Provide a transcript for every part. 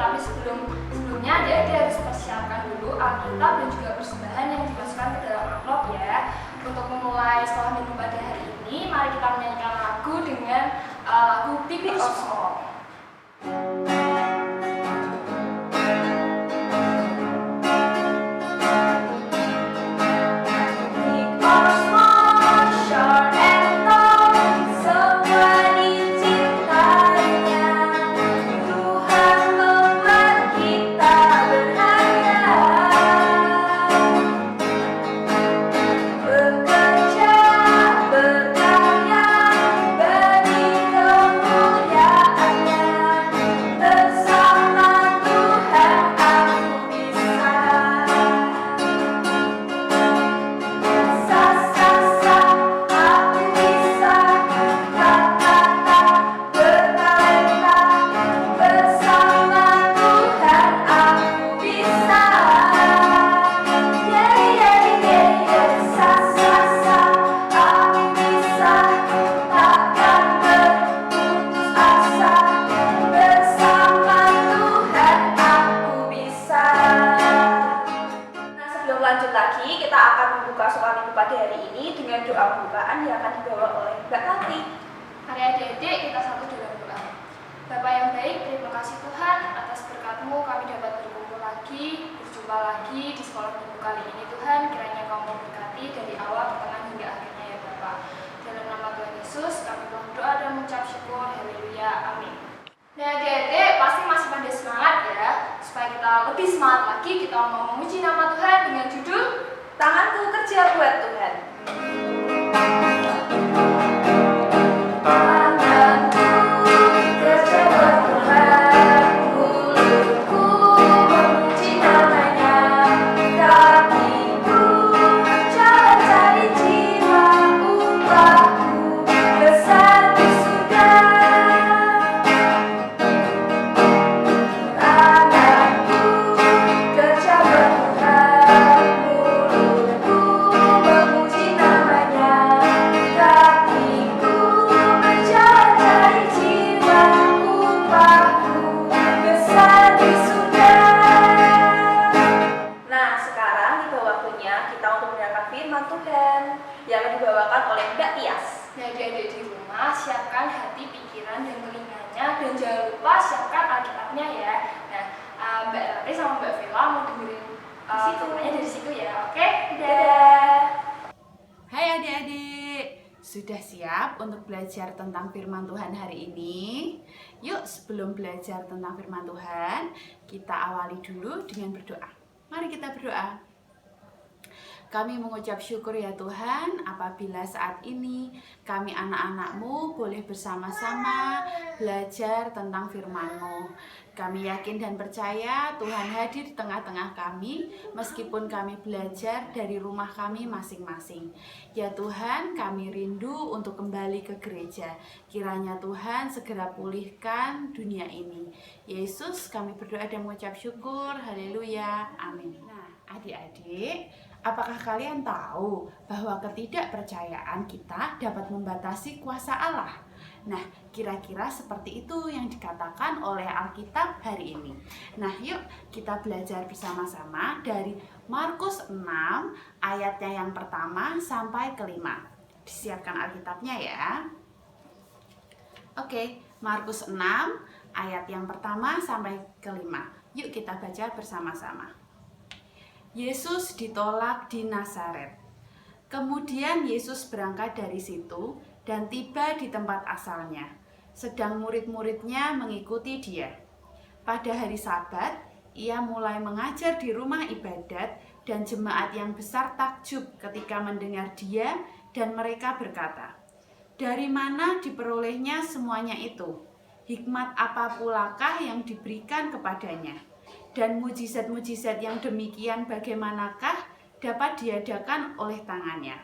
Tapi sebelumnya adik-adik harus persiapkan dulu Alkitab dan juga persembahan yang dimasukkan ke dalam amplop ya. Untuk memulai sekolah minggu pada hari ini, mari kita menyanyikan lagu dengan lagu People of Song. Lanjut lagi, kita akan membuka sekolah minggu pada hari ini dengan doa pembukaan yang akan dibawa oleh Mbak Tati. Mari adik-adik kita satu dalam doa. Bapa yang baik, terima kasih Tuhan atas berkat-Mu kami dapat berkumpul lagi, berjumpa lagi di sekolah minggu kali ini Tuhan. Kiranya Kau memberkati dari awal, pertengahan hingga akhirnya ya Bapa. Dalam nama Tuhan Yesus kami berdoa dan mengucap syukur. Haleluya, amin. Nah adik-adik pasti masih pada semangat ya. Supaya kita lebih semangat lagi, kita mau memuji nama Tuhan dengan judul Tanganku Kerja Buat Tuhan. Siapkan hati, pikiran, dan telinganya, dan jangan lupa siapkan Alkitabnya ya. Nah, Mbak Tati sama Mbak Vela mau dengerin ceritanya dari situ ya, oke? Dadah! Hai adik-adik, sudah siap untuk belajar tentang firman Tuhan hari ini? Yuk sebelum belajar tentang firman Tuhan, kita awali dulu dengan berdoa. Mari kita berdoa. Kami mengucap syukur ya Tuhan apabila saat ini kami anak-anak-Mu boleh bersama-sama belajar tentang firman-Mu. Kami yakin dan percaya Tuhan hadir di tengah-tengah kami meskipun kami belajar dari rumah kami masing-masing. Ya Tuhan, kami rindu untuk kembali ke gereja. Kiranya Tuhan segera pulihkan dunia ini. Yesus, kami berdoa dan mengucap syukur. Haleluya. Amin. Nah, adik-adik, apakah kalian tahu bahwa ketidakpercayaan kita dapat membatasi kuasa Allah? Nah, kira-kira seperti itu yang dikatakan oleh Alkitab hari ini. Nah, yuk kita belajar bersama-sama dari Markus 6 ayatnya yang pertama sampai kelima. Disiapkan Alkitabnya ya. Oke, Markus 6 ayat yang pertama sampai kelima. Yuk kita baca bersama-sama. Yesus ditolak di Nazaret. Kemudian Yesus berangkat dari situ dan tiba di tempat asalnya. Sedang murid-muridnya mengikuti dia. Pada hari Sabat, ia mulai mengajar di rumah ibadat dan jemaat yang besar takjub ketika mendengar dia dan mereka berkata, "Dari mana diperolehnya semuanya itu? Hikmat apa pulakah yang diberikan kepadanya? Dan mujizat-mujizat yang demikian bagaimanakah dapat diadakan oleh tangannya?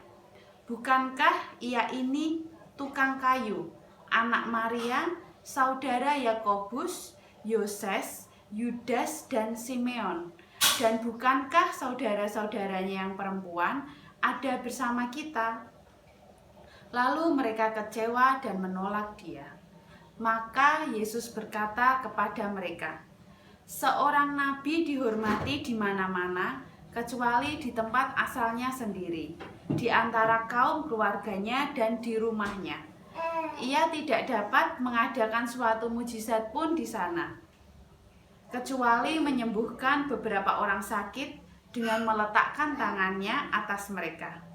Bukankah ia ini tukang kayu, anak Maria, saudara Yakobus, Yoses, Yudas, dan Simeon? Dan bukankah saudara-saudaranya yang perempuan ada bersama kita?" Lalu mereka kecewa dan menolak dia. Maka Yesus berkata kepada mereka, Seorang nabi dihormati di mana-mana, kecuali di tempat asalnya sendiri, di antara kaum keluarganya dan di rumahnya. Ia tidak dapat mengadakan suatu mujizat pun di sana, kecuali menyembuhkan beberapa orang sakit dengan meletakkan tangannya atas mereka.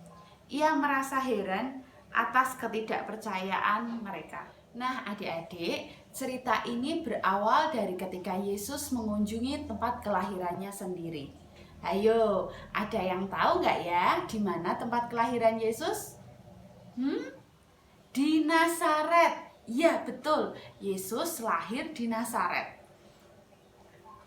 Ia merasa heran atas ketidakpercayaan mereka. Nah, adik-adik, cerita ini berawal dari ketika Yesus mengunjungi tempat kelahirannya sendiri. Ayo, ada yang tahu nggak ya di mana tempat kelahiran Yesus? Di Nazaret. Ya, betul. Yesus lahir di Nazaret.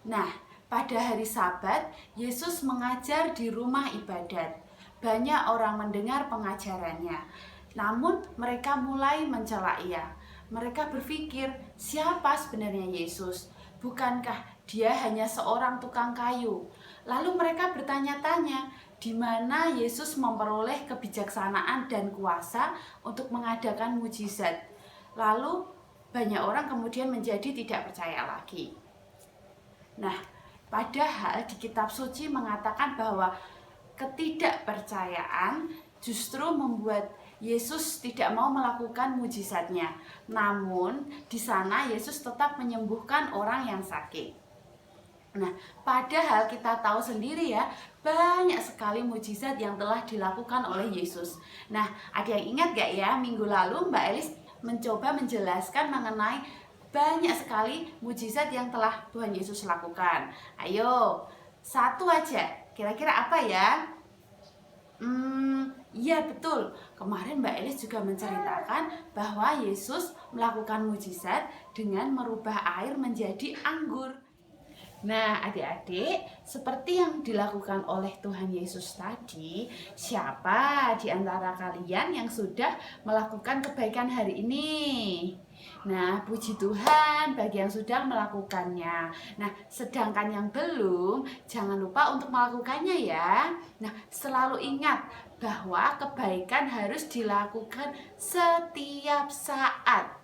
Nah, pada hari Sabat, Yesus mengajar di rumah ibadat. Banyak orang mendengar pengajarannya. Namun, mereka mulai mencela Ia. Mereka berpikir, siapa sebenarnya Yesus? Bukankah dia hanya seorang tukang kayu? Lalu mereka bertanya-tanya, di mana Yesus memperoleh kebijaksanaan dan kuasa untuk mengadakan mujizat? Lalu banyak orang kemudian menjadi tidak percaya lagi. Nah, padahal di kitab suci mengatakan bahwa ketidakpercayaan justru membuat Yesus tidak mau melakukan mujizatnya. Namun, di sana Yesus tetap menyembuhkan orang yang sakit. Nah, padahal kita tahu sendiri ya, banyak sekali mujizat yang telah dilakukan oleh Yesus. Nah, ada yang ingat gak ya, minggu lalu Mbak Elis mencoba menjelaskan mengenai banyak sekali mujizat yang telah Tuhan Yesus lakukan. Ayo, satu aja, kira-kira apa ya? Iya betul, kemarin Mbak Elis juga menceritakan bahwa Yesus melakukan mujizat dengan merubah air menjadi anggur. Nah, adik-adik, seperti yang dilakukan oleh Tuhan Yesus tadi, siapa di antara kalian yang sudah melakukan kebaikan hari ini? Nah, puji Tuhan bagi yang sudah melakukannya. Nah, sedangkan yang belum, jangan lupa untuk melakukannya ya. Nah, selalu ingat bahwa kebaikan harus dilakukan setiap saat.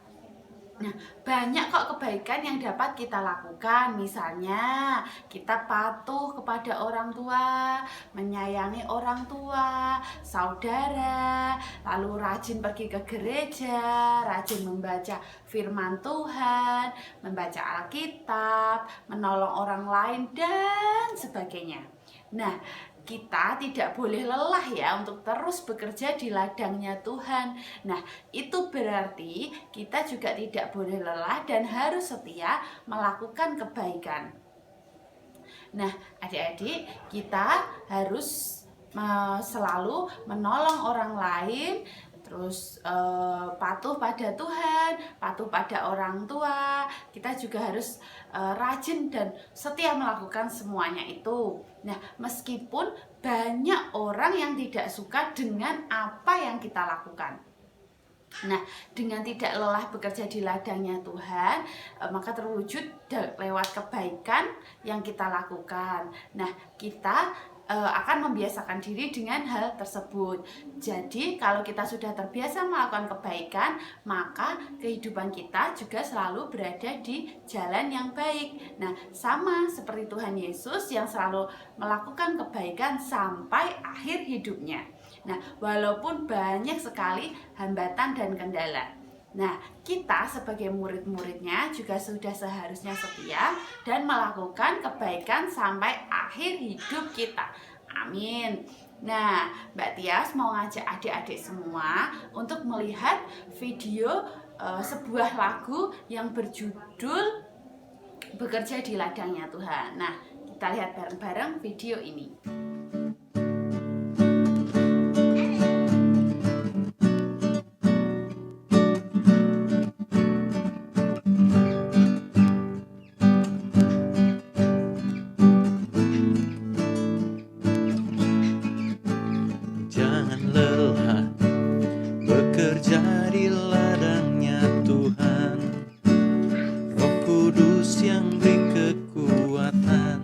Nah, banyak kok kebaikan yang dapat kita lakukan. Misalnya, kita patuh kepada orang tua, menyayangi orang tua, saudara, lalu rajin pergi ke gereja, rajin membaca firman Tuhan, membaca Alkitab, menolong orang lain, dan sebagainya. Nah, kita tidak boleh lelah ya untuk terus bekerja di ladangnya Tuhan. Nah, itu berarti kita juga tidak boleh lelah dan harus setia melakukan kebaikan. Nah, adik-adik, kita harus selalu menolong orang lain, terus patuh pada Tuhan, patuh pada orang tua. Kita juga harus rajin dan setia melakukan semuanya itu. Nah, meskipun banyak orang yang tidak suka dengan apa yang kita lakukan. Nah, dengan tidak lelah bekerja di ladangnya Tuhan, maka terwujud lewat kebaikan yang kita lakukan. Nah, kita akan membiasakan diri dengan hal tersebut. Jadi kalau kita sudah terbiasa melakukan kebaikan, maka kehidupan kita juga selalu berada di jalan yang baik. Nah, sama seperti Tuhan Yesus yang selalu melakukan kebaikan sampai akhir hidupnya. Nah, walaupun banyak sekali hambatan dan kendala, nah, kita sebagai murid-muridnya juga sudah seharusnya setia dan melakukan kebaikan sampai akhir hidup kita. Amin. Nah, Mbak Tias mau ngajak adik-adik semua untuk melihat video sebuah lagu yang berjudul Bekerja di Ladangnya Tuhan. Nah, kita lihat bareng-bareng video ini. Jangan lelah bekerja di ladangnya Tuhan. Roh Kudus yang beri kekuatan,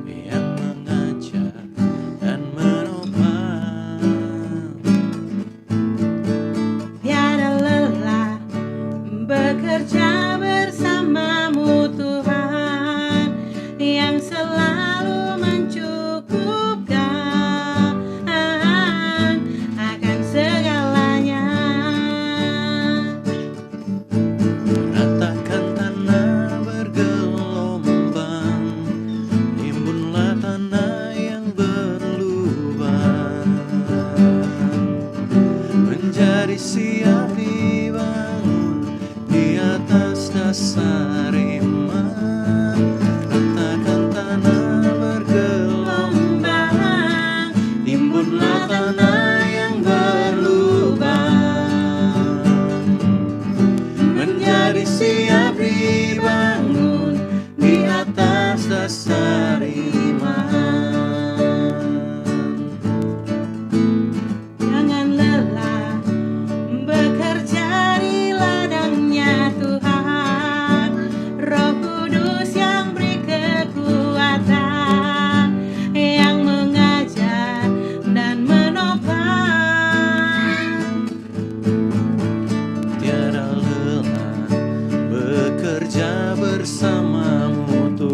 yang mengajar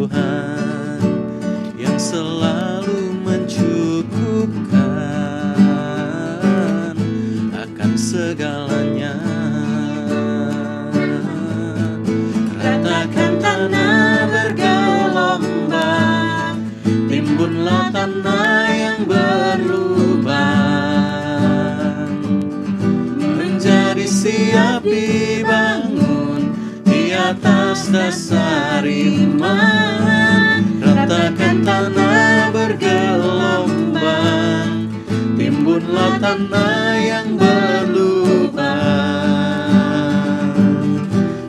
Tuhan yang selalu mencukupkan akan segalanya. Ratakan tanah bergelombang, timbunlah tanah yang berlubang, menjadi siap dibangun di atas dasar iman. Ratakan tanah bergelombang, timbunlah tanah yang berlubang,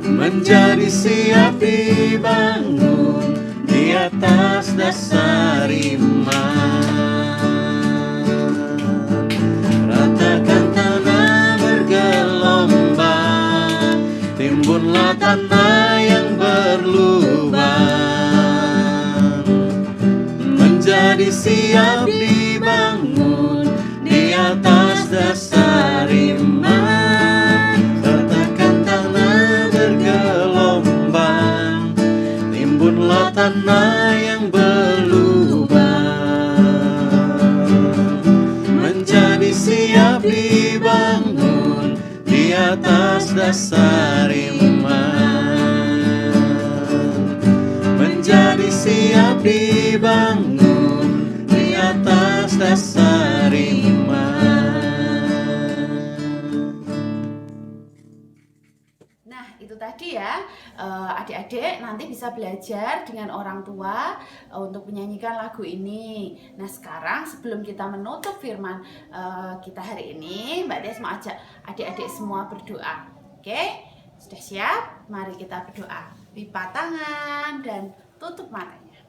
menjadi siap dibangun di atas dasar iman. Ratakan tanah bergelombang, timbunlah tanah yang berlubang, menjadi siap dibangun di atas dasar iman. Ratakan tanah bergelombang, timbunlah tanah yang berlubang, menjadi siap dibangun di atas dasar iman, menjadi siap dibangun di atas dasar iman. Nah, itu tadi ya, adik-adik nanti bisa belajar dengan orang tua untuk menyanyikan lagu ini. Nah, sekarang sebelum kita menutup firman kita hari ini, Mbak Des mau ajak adik-adik semua berdoa. Oke, sudah siap? Mari kita berdoa. Lipat tangan dan tutup matanya.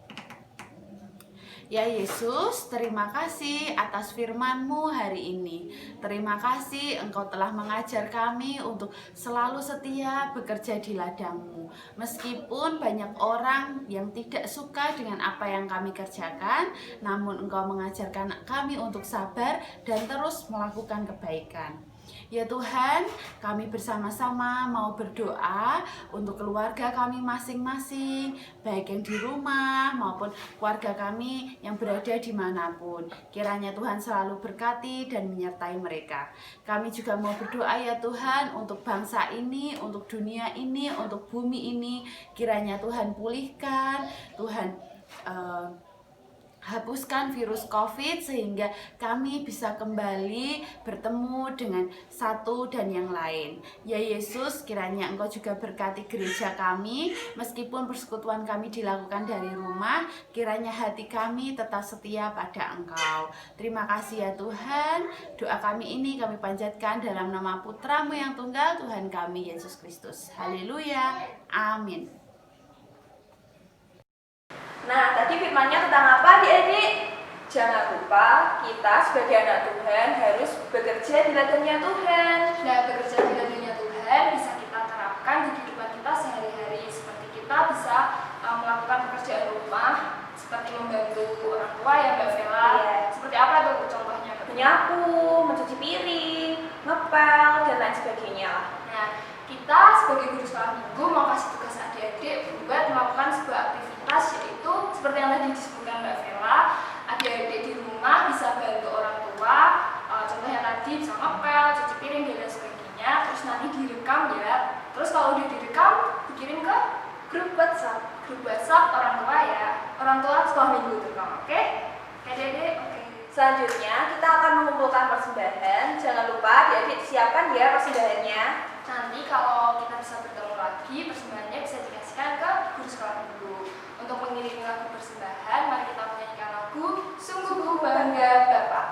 Ya Yesus, terima kasih atas firman-Mu hari ini. Terima kasih Engkau telah mengajar kami untuk selalu setia bekerja di ladang-Mu. Meskipun banyak orang yang tidak suka dengan apa yang kami kerjakan, namun Engkau mengajarkan kami untuk sabar dan terus melakukan kebaikan. Ya Tuhan, kami bersama-sama mau berdoa untuk keluarga kami masing-masing, baik yang di rumah maupun keluarga kami yang berada dimanapun. Kiranya Tuhan selalu berkati dan menyertai mereka. Kami juga mau berdoa ya Tuhan untuk bangsa ini, untuk dunia ini, untuk bumi ini. Kiranya Tuhan pulihkan, Tuhan hapuskan virus COVID sehingga kami bisa kembali bertemu dengan satu dan yang lain. Ya Yesus, kiranya Engkau juga berkati gereja kami, meskipun persekutuan kami dilakukan dari rumah, kiranya hati kami tetap setia pada Engkau. Terima kasih ya Tuhan, doa kami ini kami panjatkan dalam nama Putra-Mu yang tunggal, Tuhan kami Yesus Kristus. Haleluya, amin. Nah, tadi firmannya tentang apa adik-adik? Jangan lupa kita sebagai anak Tuhan harus bekerja di ladangnya Tuhan. Nah, bekerja di ladangnya Tuhan bisa kita terapkan di kehidupan kita sehari-hari. Seperti kita bisa melakukan pekerjaan rumah, seperti membantu orang tua ya Mbak Vela. Seperti apa tuh contohnya? Menyapu, mencuci piring, ngepel, dan lain sebagainya. Nah, kita sebagai guru sekolah minggu mau kasih tugas adik-adik buat melakukan sebuah aktivitas, yaitu seperti yang tadi disebutkan Mbak Vela, adik-adik di rumah bisa bantu orang tua, contohnya tadi bisa ngepel, cuci piring, dan lain sebagainya, terus nanti direkam ya. Terus kalau udah direkam, dikirim ke grup WhatsApp orang tua ya, orang tua sekolah minggu terutama, oke? Adik-adik, oke. Selanjutnya kita akan mengumpulkan persembahan. Jangan lupa adik-adik siapkan ya persembahannya. Nanti kalau kita bisa bertemu lagi, persembahannya bisa dikasihkan ke guru sekolah minggu. Untuk mengiringi lagu persembahan, mari kita menyanyikan lagu Sungguh Ku Bangga Bapa.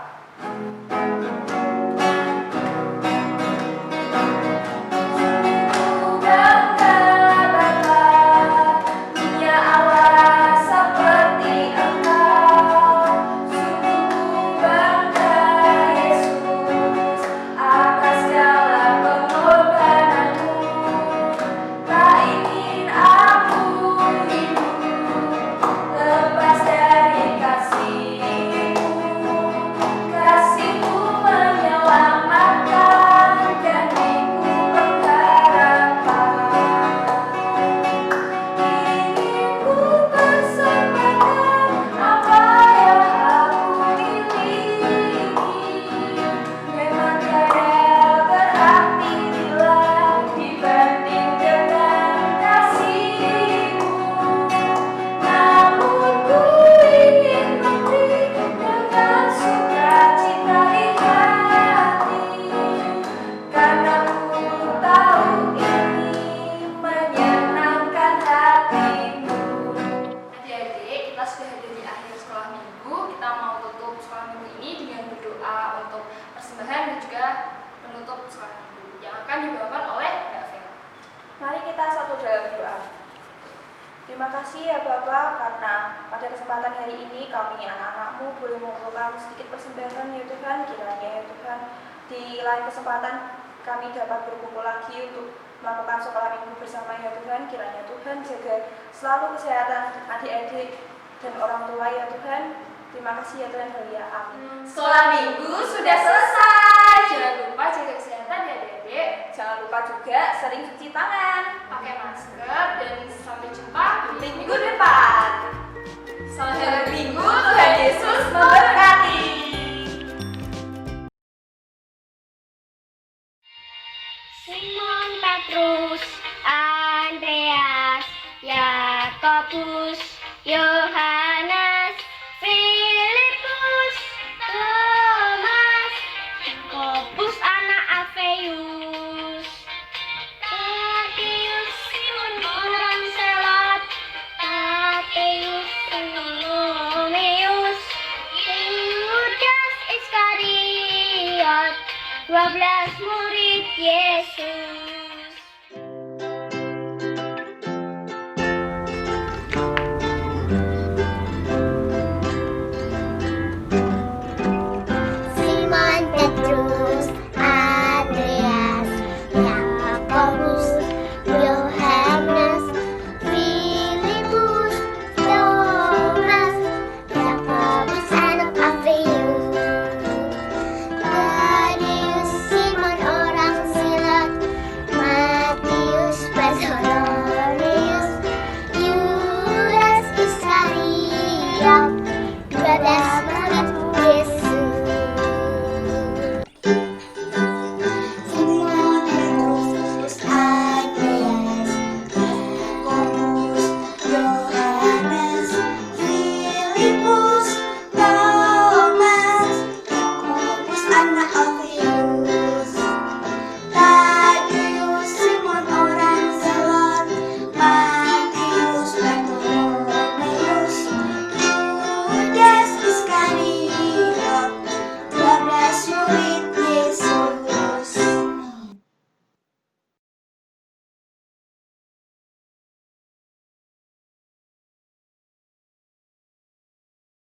Tak ingin aku Terima kasih ya Bapak, karena pada kesempatan hari ini kami anak-anak-Mu boleh mengumpulkan sedikit persembahan ya Tuhan. Kiranya ya Tuhan, di lain kesempatan kami dapat berkumpul lagi untuk melakukan sekolah minggu bersama ya Tuhan. Kiranya Tuhan jaga selalu kesehatan adik-adik dan orang tua ya Tuhan. Terima kasih ya Tuhan, haleluya, amin. Sekolah minggu sudah selesai. Jangan lupa jaga kesehatan ya adik-adik. Jangan lupa juga sering cuci tangan, pakai masker, dan sampai jumpa di minggu depan. Selamat hari Minggu, Tuhan Yesus memberkati. Simon Petrus, Andreas, Yakobus, Yohanes, Filipus, Thomas, Yakobus anak Alfeus, Tadius, Simon orang Selot, Tadeus, Bartolomeus, Yudas Iskariot, 12 murid Yesus.